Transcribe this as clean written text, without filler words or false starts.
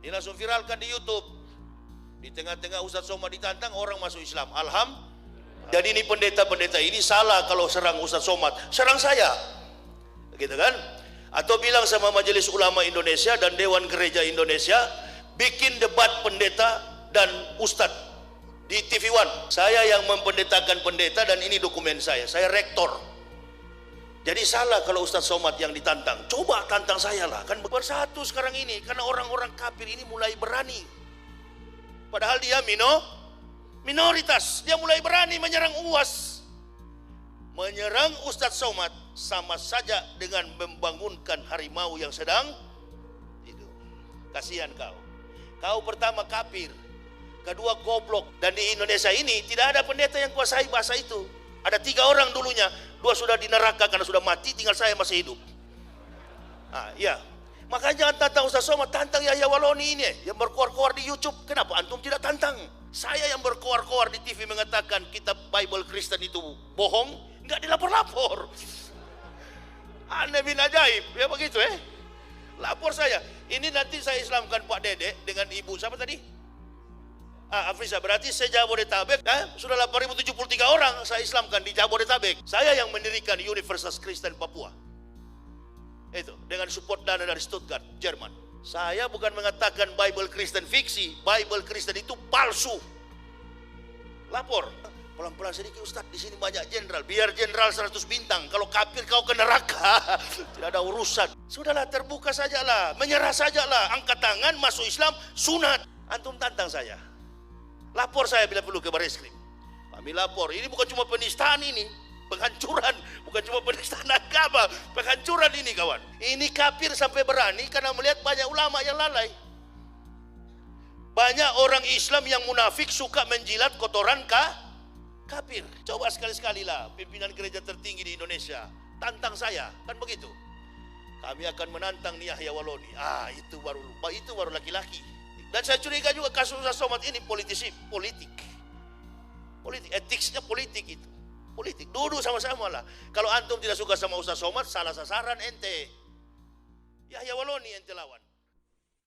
Ini langsung viralkan di YouTube. Di tengah-tengah Ustadz Somad ditantang, orang masuk Islam. Alhamdulillah. Jadi ini pendeta-pendeta ini salah kalau serang Ustadz Somad. Serang saya. Gitu kan? Atau bilang sama Majelis Ulama Indonesia dan Dewan Gereja Indonesia, bikin debat pendeta dan Ustadz di TV One. Saya yang mempendetakan pendeta dan ini dokumen saya rektor. Jadi salah kalau Ustadz Somad yang ditantang. Coba tantang saya lah, kan bersatu sekarang ini. Karena orang-orang kafir ini mulai berani. Padahal dia minoritas. Dia mulai berani menyerang UAS. Menyerang Ustadz Somad sama saja dengan membangunkan harimau yang sedang tidur. Kasihan kau. Kau pertama kafir, kedua goblok. Dan di Indonesia ini tidak ada pendeta yang kuasai bahasa itu. Ada 3 orang dulunya, 2 sudah di neraka karena sudah mati, tinggal saya masih hidup. Ya. Makanya jangan tantang Ustaz Somad, tantang Yahya Waloni ini yang berkoar-koar di YouTube. Kenapa antum tidak tantang? Saya yang berkoar-koar di TV mengatakan kitab Bible Kristen itu bohong, nggak dilapor-lapor. Aneh bin ajaib, ya begitu Lapor saya. Ini nanti saya Islamkan Pak Dede dengan ibu siapa tadi? Afrisa, berarti se-Jabodetabek sudah 8.073 orang saya Islamkan di Jabodetabek. Saya yang mendirikan Universitas Kristen Papua. Itu dengan support dana dari Stuttgart, Jerman. Saya bukan mengatakan Bible Kristen fiksi, Bible Kristen itu palsu. Lapor. Pelan-pelan sedikit Ustaz, di sini banyak jenderal. Biar jenderal 100 bintang. Kalau kafir kau ke neraka. Tidak ada urusan. Sudahlah, terbuka sajalah, menyerah sajalah, angkat tangan, masuk Islam, sunat. Antum tantang saya. Lapor saya bila perlu ke Barreskrim. Kami lapor. Ini bukan cuma penistaan ini, penghancuran, bukan cuma penistaan agama, penghancuran ini kawan. Ini kafir sampai berani karena melihat banyak ulama yang lalai. Banyak orang Islam yang munafik suka menjilat kotoran kafir. Coba sekali-sekali lah pimpinan gereja tertinggi di Indonesia tantang saya, kan begitu. Kami akan menantang Yahya Waloni. Itu baru laki-laki. Dan saya curiga juga kasus Ustaz Somad ini politik. Etiknya politik itu. Politik. Duduk sama-sama lah. Kalau antum tidak suka sama Ustaz Somad, salah sasaran ente. Yahya Waloni ente lawan.